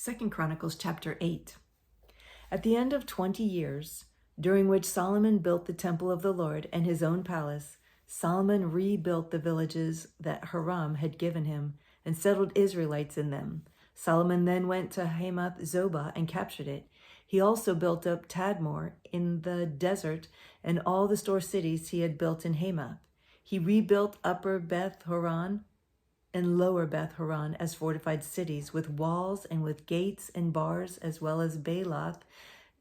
2 Chronicles chapter 8. At the end of 20 years, during which Solomon built the temple of the Lord and his own palace, Solomon rebuilt the villages that Hiram had given him and settled Israelites in them. Solomon then went to Hamath Zobah and captured it. He also built up Tadmor in the desert and all the store cities he had built in Hamath. He rebuilt Upper Beth Horon and Lower Beth Horon as fortified cities with walls and with gates and bars, as well as Baalath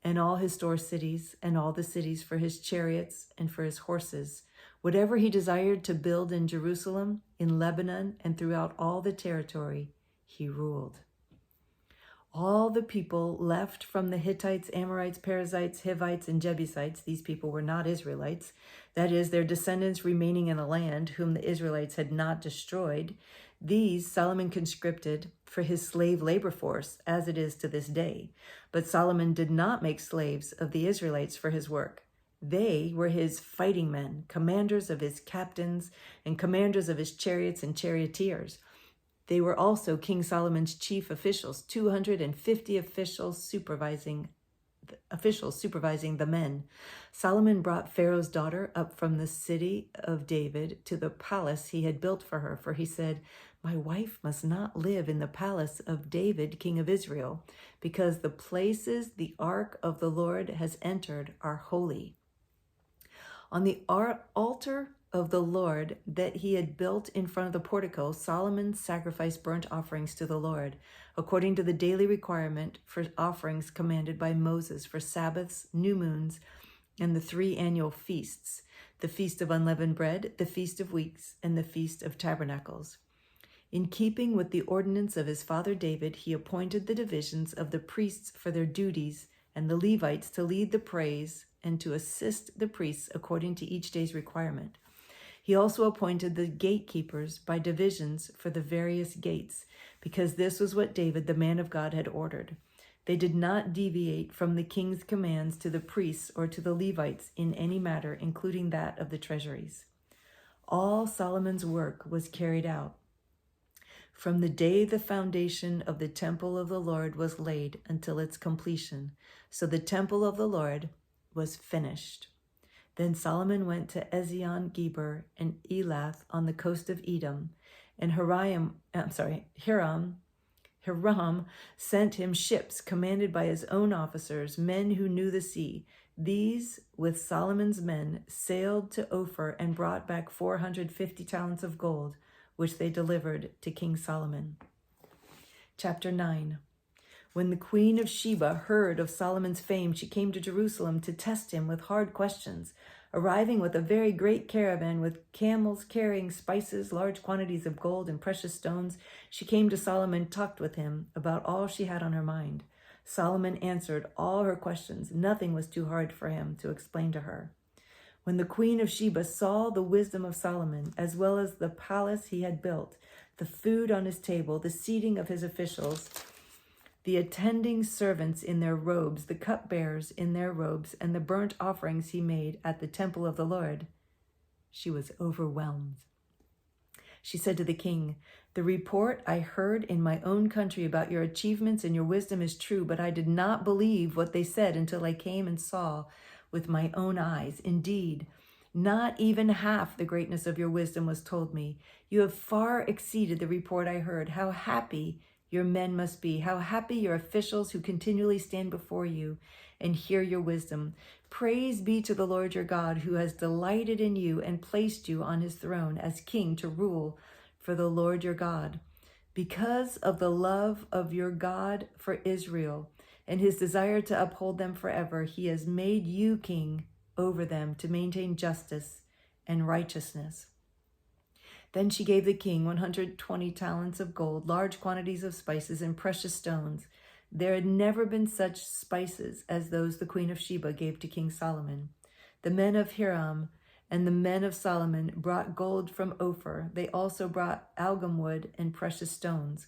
and all his store cities and all the cities for his chariots and for his horses. Whatever he desired to build in Jerusalem, in Lebanon, and throughout all the territory, he ruled. All the people left from the Hittites, Amorites, Perizzites, Hivites, and Jebusites, these people were not Israelites, that is, their descendants remaining in the land whom the Israelites had not destroyed, these Solomon conscripted for his slave labor force, as it is to this day. But Solomon did not make slaves of the Israelites for his work. They were his fighting men, commanders of his captains, and commanders of his chariots and charioteers. They were also King Solomon's chief officials, 250 officials supervising the men. Solomon brought Pharaoh's daughter up from the city of David to the palace he had built for her, for he said, "My wife must not live in the palace of David, king of Israel, because the places the ark of the Lord has entered are holy." On the altar of the Lord that he had built in front of the portico, Solomon sacrificed burnt offerings to the Lord, according to the daily requirement for offerings commanded by Moses for Sabbaths, new moons, and the 3 annual feasts, the Feast of Unleavened Bread, the Feast of Weeks, and the Feast of Tabernacles. In keeping with the ordinance of his father David, he appointed the divisions of the priests for their duties and the Levites to lead the praise and to assist the priests according to each day's requirement. He also appointed the gatekeepers by divisions for the various gates, because this was what David, the man of God, had ordered. They did not deviate from the king's commands to the priests or to the Levites in any matter, including that of the treasuries. All Solomon's work was carried out from the day the foundation of the temple of the Lord was laid until its completion. So the temple of the Lord was finished. Then Solomon went to Ezion-Geber and Elath on the coast of Edom, and Hiram sent him ships commanded by his own officers, men who knew the sea. These, with Solomon's men, sailed to Ophir and brought back 450 talents of gold, which they delivered to King Solomon. Chapter 9. When the queen of Sheba heard of Solomon's fame, she came to Jerusalem to test him with hard questions. Arriving with a very great caravan with camels carrying spices, large quantities of gold and precious stones, she came to Solomon and talked with him about all she had on her mind. Solomon answered all her questions. Nothing was too hard for him to explain to her. When the queen of Sheba saw the wisdom of Solomon, as well as the palace he had built, the food on his table, the seating of his officials, the attending servants in their robes, the cupbearers in their robes, and the burnt offerings he made at the temple of the Lord, she was overwhelmed. She said to the king, "The report I heard in my own country about your achievements and your wisdom is true, but I did not believe what they said until I came and saw with my own eyes. Indeed, not even half the greatness of your wisdom was told me. You have far exceeded the report I heard. How happy your men must be. How happy your officials who continually stand before you and hear your wisdom. Praise be to the Lord your God, who has delighted in you and placed you on his throne as king to rule for the Lord your God. Because of the love of your God for Israel and his desire to uphold them forever, he has made you king over them to maintain justice and righteousness." Then she gave the king 120 talents of gold, large quantities of spices, and precious stones. There had never been such spices as those the queen of Sheba gave to King Solomon. The men of Hiram and the men of Solomon brought gold from Ophir. They also brought algum wood and precious stones.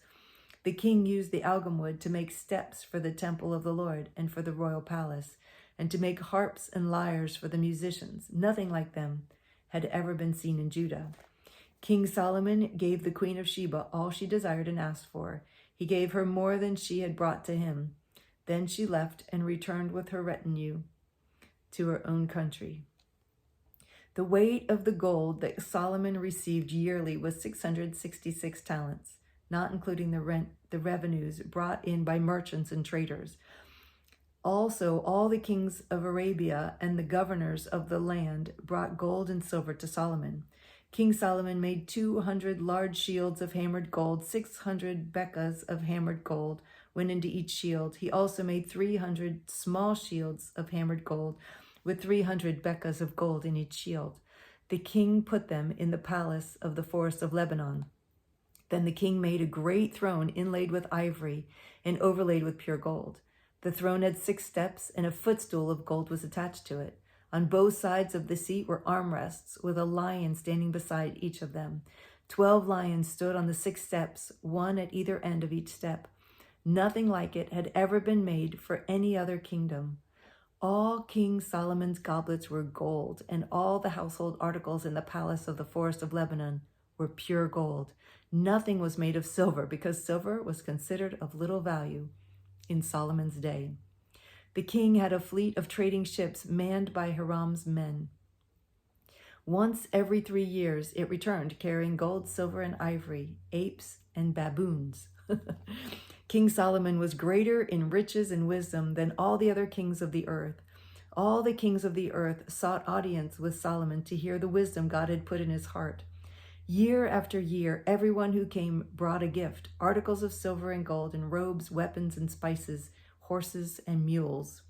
The king used the algum wood to make steps for the temple of the Lord and for the royal palace, and to make harps and lyres for the musicians. Nothing like them had ever been seen in Judah. King Solomon gave the queen of Sheba all she desired and asked for. He gave her more than she had brought to him. Then she left and returned with her retinue to her own country. The weight of the gold that Solomon received yearly was 666 talents, not including the revenues brought in by merchants and traders. Also, all the kings of Arabia and the governors of the land brought gold and silver to Solomon. King Solomon made 200 large shields of hammered gold. 600 bekas of hammered gold went into each shield. He also made 300 small shields of hammered gold with 300 bekas of gold in each shield. The king put them in the palace of the forest of Lebanon. Then the king made a great throne inlaid with ivory and overlaid with pure gold. The throne had 6 steps, and a footstool of gold was attached to it. On both sides of the seat were armrests, with a lion standing beside each of them. 12 lions stood on the 6 steps, one at either end of each step. Nothing like it had ever been made for any other kingdom. All King Solomon's goblets were gold, and all the household articles in the palace of the forest of Lebanon were pure gold. Nothing was made of silver, because silver was considered of little value in Solomon's day. The king had a fleet of trading ships manned by Hiram's men. Once every 3 years, it returned carrying gold, silver, and ivory, apes, and baboons. King Solomon was greater in riches and wisdom than all the other kings of the earth. All the kings of the earth sought audience with Solomon to hear the wisdom God had put in his heart. Year after year, everyone who came brought a gift, articles of silver and gold, and robes, weapons, and spices, horses and mules.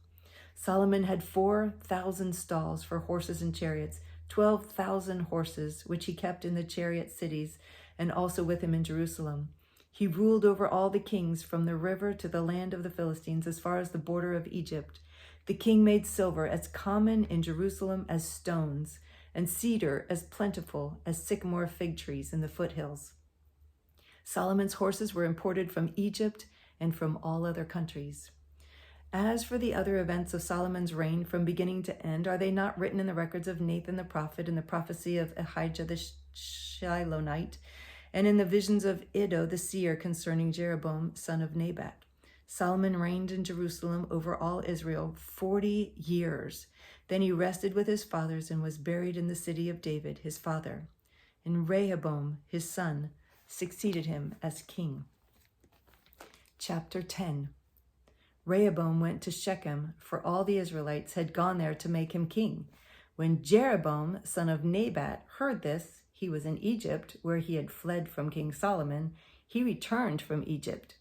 Solomon had 4,000 stalls for horses and chariots, 12,000 horses, which he kept in the chariot cities and also with him in Jerusalem. He ruled over all the kings from the river to the land of the Philistines as far as the border of Egypt. The king made silver as common in Jerusalem as stones, and cedar as plentiful as sycamore fig trees in the foothills. Solomon's horses were imported from Egypt and from all other countries. As for the other events of Solomon's reign from beginning to end, are they not written in the records of Nathan the prophet, and the prophecy of Ahijah the Shilonite, and in the visions of Iddo the seer concerning Jeroboam son of Nebat? Solomon reigned in Jerusalem over all Israel 40 years. Then he rested with his fathers and was buried in the city of David, his father. And Rehoboam, his son, succeeded him as king. Chapter 10. Rehoboam went to Shechem, for all the Israelites had gone there to make him king. When Jeroboam, son of Nebat, heard this, he was in Egypt, where he had fled from King Solomon. He returned from Egypt.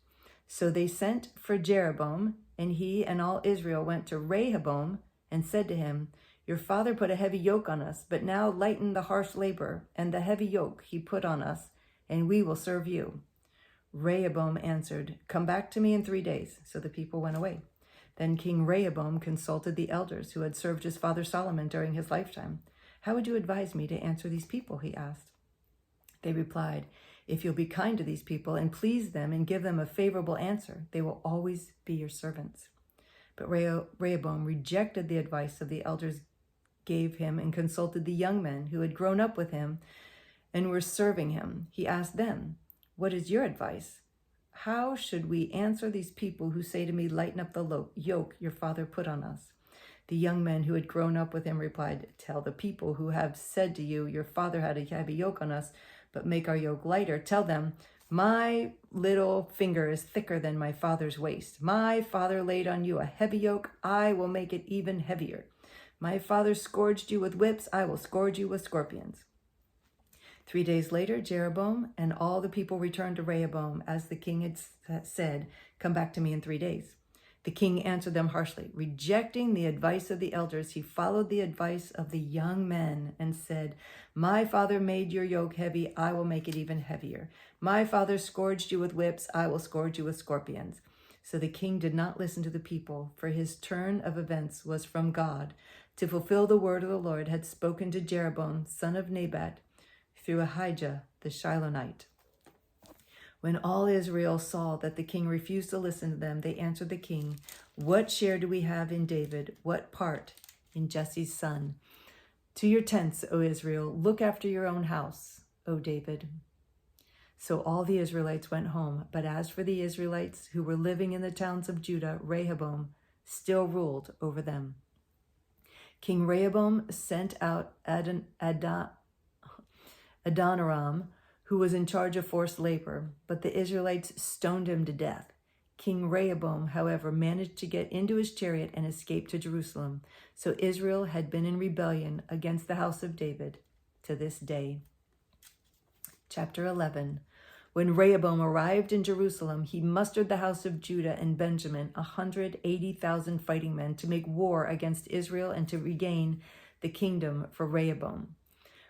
So they sent for Jeroboam, and he and all Israel went to Rehoboam and said to him, "Your father put a heavy yoke on us, but now lighten the harsh labor and the heavy yoke he put on us, and we will serve you." Rehoboam answered, "Come back to me in 3 days." So the people went away. Then King Rehoboam consulted the elders who had served his father Solomon during his lifetime. "How would you advise me to answer these people?" he asked. They replied, "If you'll be kind to these people and please them and give them a favorable answer, they will always be your servants." But Rehoboam rejected the advice of the elders gave him and consulted the young men who had grown up with him and were serving him. He asked them, "What is your advice? How should we answer these people who say to me, 'Lighten up the yoke your father put on us'?" The young men who had grown up with him replied, "Tell the people who have said to you, 'Your father had a heavy yoke on us, but make our yoke lighter.' Tell them, 'My little finger is thicker than my father's waist. My father laid on you a heavy yoke. I will make it even heavier. My father scourged you with whips. I will scourge you with scorpions." 3 days later, Jeroboam and all the people returned to Rehoboam, as the king had said, "Come back to me in 3 days." The king answered them harshly. Rejecting the advice of the elders, he followed the advice of the young men and said, "My father made your yoke heavy. I will make it even heavier. My father scourged you with whips. I will scourge you with scorpions." So the king did not listen to the people, for his turn of events was from God, to fulfill the word of the Lord had spoken to Jeroboam, son of Nebat, through Ahijah the Shilonite. When all Israel saw that the king refused to listen to them, they answered the king, "What share do we have in David? What part in Jesse's son? To your tents, O Israel. Look after your own house, O David." So all the Israelites went home. But as for the Israelites who were living in the towns of Judah, Rehoboam still ruled over them. King Rehoboam sent out Adoniram, who was in charge of forced labor, but the Israelites stoned him to death. King Rehoboam, however, managed to get into his chariot and escape to Jerusalem. So Israel had been in rebellion against the house of David to this day. Chapter 11. When Rehoboam arrived in Jerusalem, he mustered the house of Judah and Benjamin, 180,000 fighting men, to make war against Israel and to regain the kingdom for Rehoboam.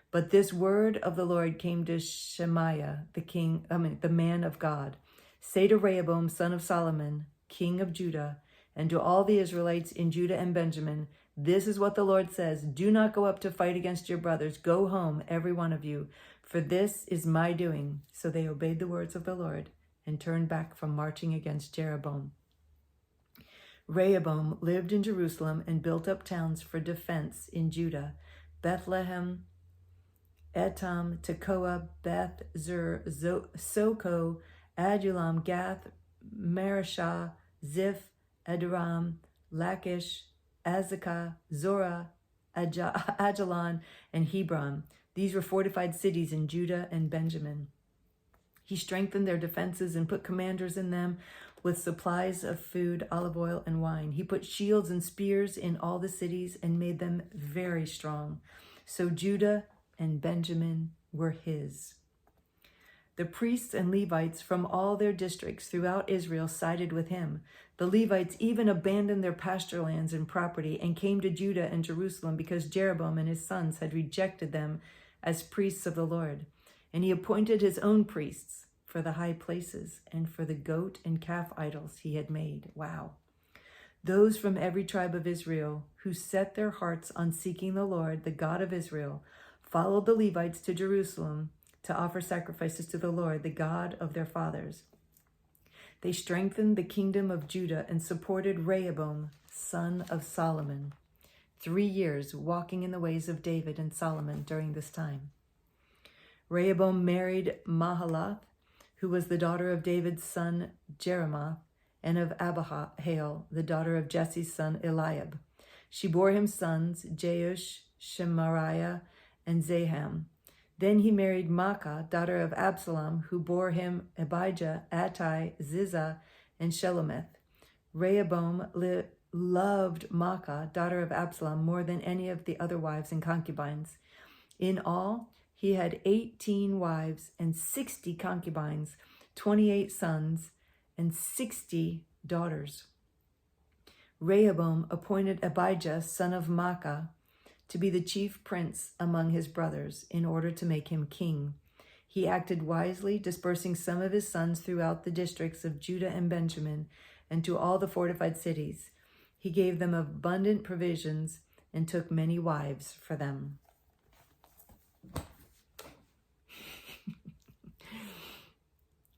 But this word of the Lord came to Shemaiah, the man of God. Say to Rehoboam, son of Solomon, king of Judah, and to all the Israelites in Judah and Benjamin, this is what the Lord says: do not go up to fight against your brothers. Go home, every one of you, for this is my doing. So they obeyed the words of the Lord and turned back from marching against Jeroboam. Rehoboam lived in Jerusalem and built up towns for defense in Judah: Bethlehem, Etam, Tekoa, Beth Zur, Soko, Adullam, Gath, Mareshah, Ziph, Adoram, Lachish, Azekah, Zorah, Ajalon, and Hebron. These were fortified cities in Judah and Benjamin. He strengthened their defenses and put commanders in them with supplies of food, olive oil, and wine. He put shields and spears in all the cities and made them very strong. So Judah and Benjamin were his. The priests and Levites from all their districts throughout Israel sided with him. The Levites even abandoned their pasture lands and property and came to Judah and Jerusalem because Jeroboam and his sons had rejected them as priests of the Lord. And he appointed his own priests for the high places and for the goat and calf idols he had made. Wow. Those from every tribe of Israel who set their hearts on seeking the Lord, the God of Israel, followed the Levites to Jerusalem to offer sacrifices to the Lord, the God of their fathers. They strengthened the kingdom of Judah and supported Rehoboam, son of Solomon, 3 years walking in the ways of David and Solomon during this time. Rehoboam married Mahalath, who was the daughter of David's son Jeremoth, and of Abihail, the daughter of Jesse's son Eliab. She bore him sons, Jeush, Shemariah, and Zaham. Then he married Maacah, daughter of Absalom, who bore him Abijah, Attai, Ziza, and Shelomith. Rehoboam loved Maacah, daughter of Absalom, more than any of the other wives and concubines. In all, he had 18 wives and 60 concubines, 28 sons, and 60 daughters. Rehoboam appointed Abijah, son of Maacah, to be the chief prince among his brothers in order to make him king. He acted wisely, dispersing some of his sons throughout the districts of Judah and Benjamin and to all the fortified cities. He gave them abundant provisions and took many wives for them.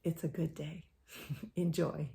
It's a good day. Enjoy.